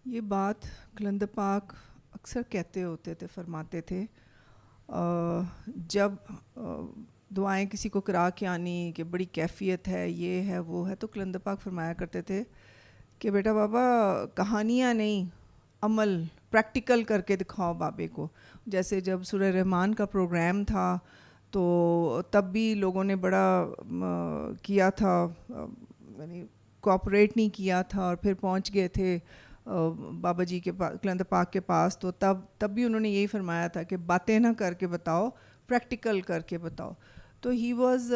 یہ بات کلندر پاک اکثر کہتے ہوتے تھے، فرماتے تھے جب دعائیں کسی کو کرا کے آنی کہ بڑی کیفیت ہے، یہ ہے وہ ہے، تو کلندر پاک فرمایا کرتے تھے کہ بیٹا بابا کہانیاں نہیں، عمل پریکٹیکل کر کے دکھاؤ بابے کو. جیسے جب سورہ رحمان کا پروگرام تھا تو تب بھی لوگوں نے بڑا کیا تھا، یعنی کوآپریٹ نہیں کیا تھا، اور پھر پہنچ گئے تھے بابا جی کے پاس، کلندر پاک کے پاس. تو تب بھی انہوں نے یہی فرمایا تھا کہ باتیں نہ کر کے بتاؤ، پریکٹیکل کر کے بتاؤ. تو he was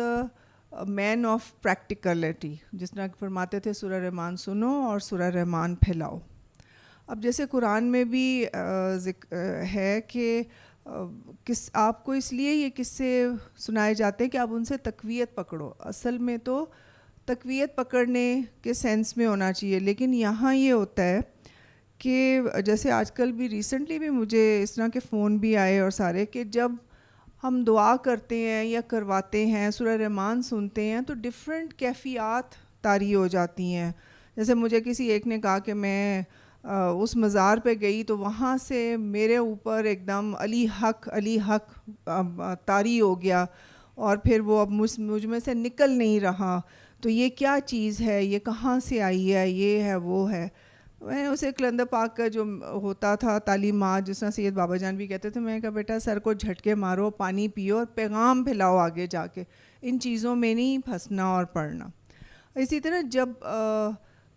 man of practicality, جس طرح فرماتے تھے سورہ رحمان سنو اور سورہ رحمان پھیلاؤ. اب جیسے قرآن میں بھی ہے کہ آپ کو اس لیے یہ قصے سنائے جاتے ہیں کہ آپ ان سے تقویت پکڑو. اصل میں تو تقویت پکڑنے کے سینس میں ہونا چاہیے، لیکن یہاں یہ ہوتا ہے کہ جیسے آج کل بھی ریسنٹلی بھی مجھے اس طرح کے فون بھی آئے اور سارے، کہ جب ہم دعا کرتے ہیں یا کرواتے ہیں، سورہ رحمان سنتے ہیں، تو ڈیفرنٹ کیفیات طاری ہو جاتی ہیں. جیسے مجھے کسی ایک نے کہا کہ میں اس مزار پہ گئی تو وہاں سے میرے اوپر ایک دم علی حق طاری ہو گیا، اور پھر وہ اب مجھ میں سے نکل نہیں رہا. تو یہ کیا چیز ہے، یہ کہاں سے آئی ہے، یہ ہے وہ ہے. میں اسے کلندر پاک کا جو ہوتا تھا تعلیمات، جس طرح سید بابا جان بھی کہتے تھے، میں نے کہا بیٹا سر کو جھٹکے مارو، پانی پیو اور پیغام پھیلاؤ آگے جا کے، ان چیزوں میں نہیں پھنسنا اور پڑھنا. اسی طرح جب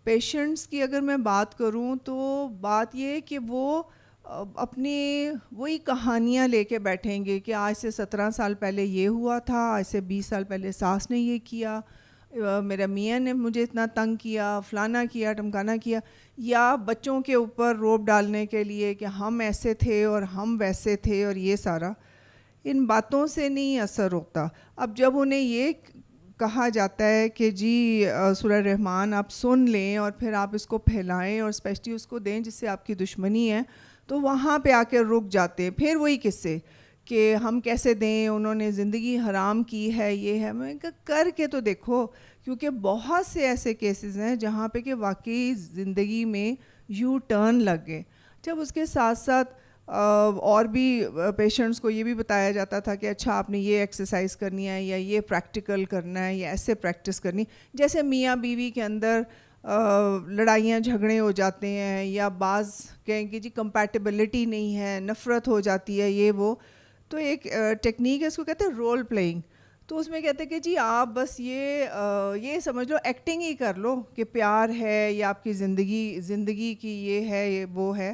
پیشنٹس کی اگر میں بات کروں تو بات یہ ہے کہ وہ اپنی وہی کہانیاں لے کے بیٹھیں گے کہ آج سے 17 سال پہلے یہ ہوا تھا، آج سے 20 سال پہلے ساس نے یہ کیا، میرا میاں نے مجھے اتنا تنگ کیا، فلانا کیا، ٹمکانا کیا، یا بچوں کے اوپر روب ڈالنے کے لیے کہ ہم ایسے تھے اور ہم ویسے تھے، اور یہ سارا ان باتوں سے نہیں اثر ہوتا. اب جب انہیں یہ کہا جاتا ہے کہ جی سورہ رحمان آپ سن لیں اور پھر آپ اس کو پھیلائیں اور اسپیشلی اس کو دیں جس سے آپ کی دشمنی ہے، تو وہاں پہ آ کے رک جاتے ہیں. پھر وہی قصے کہ ہم کیسے دیں، انہوں نے زندگی حرام کی ہے، یہ ہے. میں کہا کر کے تو دیکھو، کیونکہ بہت سے ایسے کیسز ہیں جہاں پہ کہ واقعی زندگی میں یو ٹرن لگ گئے. جب اس کے ساتھ ساتھ اور بھی پیشنٹس کو یہ بھی بتایا جاتا تھا کہ اچھا آپ نے یہ ایکسرسائز کرنی ہے، یا یہ پریکٹیکل کرنا ہے، یا ایسے پریکٹس کرنی. جیسے میاں بیوی کے اندر لڑائیاں جھگڑے ہو جاتے ہیں، یا بعض کہیں کہ جی کمپیٹیبلٹی نہیں ہے، نفرت ہو جاتی ہے، یہ وہ. تو ایک ٹیکنیک ہے، اس کو کہتے ہیں رول پلئنگ. تو اس میں کہتے ہیں کہ جی آپ بس یہ سمجھ لو، ایکٹنگ ہی کر لو کہ پیار ہے، یا آپ کی زندگی کی یہ ہے، یہ وہ ہے.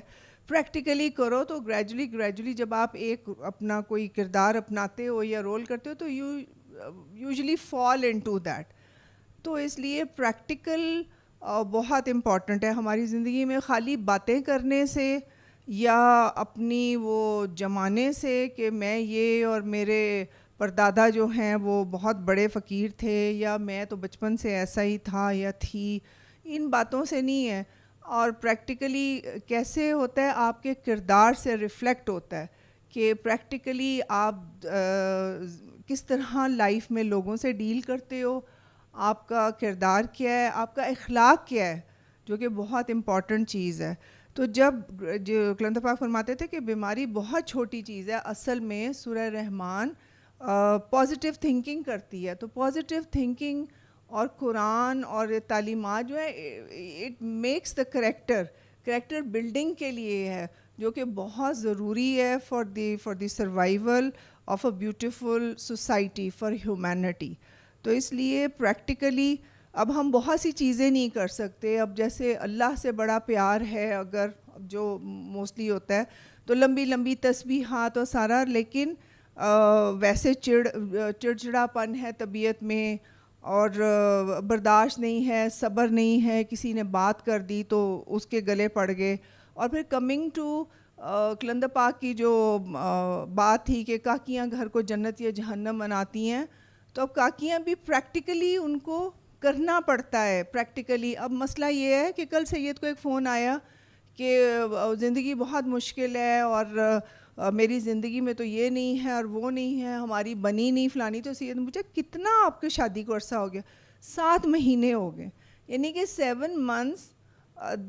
پریکٹیکلی کرو تو گریجولی جب آپ ایک اپنا کوئی کردار اپناتے ہو یا رول کرتے ہو تو you usually fall into that. تو اس لیے پریکٹیکل بہت امپورٹنٹ ہے ہماری زندگی میں. خالی باتیں کرنے سے یا اپنی وہ جمانے سے کہ میں یہ اور میرے پردادا جو ہیں وہ بہت بڑے فقیر تھے، یا میں تو بچپن سے ایسا ہی تھا یا تھی، ان باتوں سے نہیں ہے. اور پریکٹیکلی کیسے ہوتا ہے، آپ کے کردار سے ریفلیکٹ ہوتا ہے کہ پریکٹیکلی آپ کس طرح لائف میں لوگوں سے ڈیل کرتے ہو، آپ کا کردار کیا ہے، آپ کا اخلاق کیا ہے، جو کہ بہت امپورٹنٹ چیز ہے. تو جب جو کلندر پاک فرماتے تھے کہ بیماری بہت چھوٹی چیز ہے، اصل میں سورہ رحمان پازیٹیو تھنکنگ کرتی ہے. تو پازیٹیو تھنکنگ اور قرآن اور تعلیمات جو ہے it makes the character building کے لیے ہے، جو کہ بہت ضروری ہے for the survival of a beautiful society, for humanity. تو اس لیے پریکٹیکلی اب ہم بہت سی چیزیں نہیں کر سکتے. اب جیسے اللہ سے بڑا پیار ہے اگر جو موسٹلی ہوتا ہے تو لمبی لمبی تسبیحات اور سارا، لیکن ویسے چڑچڑا پن ہے طبیعت میں، اور برداشت نہیں ہے، صبر نہیں ہے، کسی نے بات کر دی تو اس کے گلے پڑ گئے. اور پھر کمنگ ٹو کلندر پاک کی جو بات تھی کہ کاکیاں گھر کو جنت یا جہنم بناتی ہیں، تو اب کاکیاں بھی پریکٹیکلی ان کو کرنا پڑتا ہے پریکٹیکلی. اب مسئلہ یہ ہے کہ کل سید کو ایک فون آیا کہ زندگی بہت مشکل ہے، اور میری زندگی میں تو یہ نہیں ہے اور وہ نہیں ہے، ہماری بنی نہیں فلانی. تو سید نے پوچھا کتنا آپ کی شادی کو عرصہ ہو گیا؟ 7 مہینے ہو گئے. یعنی کہ 7 months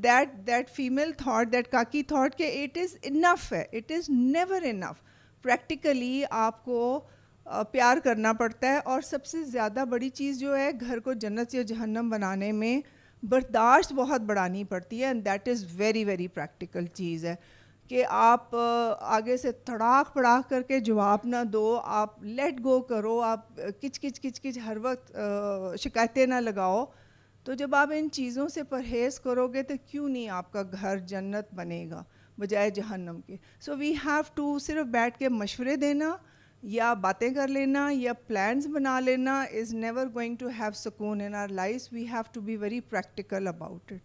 that female thought, that kaki thought کہ it is enough ہے, it is never enough. Practically آپ کو پیار کرنا پڑتا ہے، اور سب سے زیادہ بڑی چیز جو ہے گھر کو جنت یا جہنم بنانے میں برداشت بہت بڑھانی پڑتی ہے، and that is very very practical چیز ہے کہ آپ آگے سے تڑاک پڑاک کر کے جواب نہ دو، آپ لیٹ گو کرو، آپ کچ کچ کچ کچ ہر وقت شکایتیں نہ لگاؤ. تو جب آپ ان چیزوں سے پرہیز کرو گے تو کیوں نہیں آپ کا گھر جنت بنے گا بجائے جہنم کے. سو وی ہیو ٹو صرف بیٹھ کے مشورے دینا یا باتیں کر لینا یا پلانز بنا لینا is never going to have سکون in our life. We have to be very practical about it.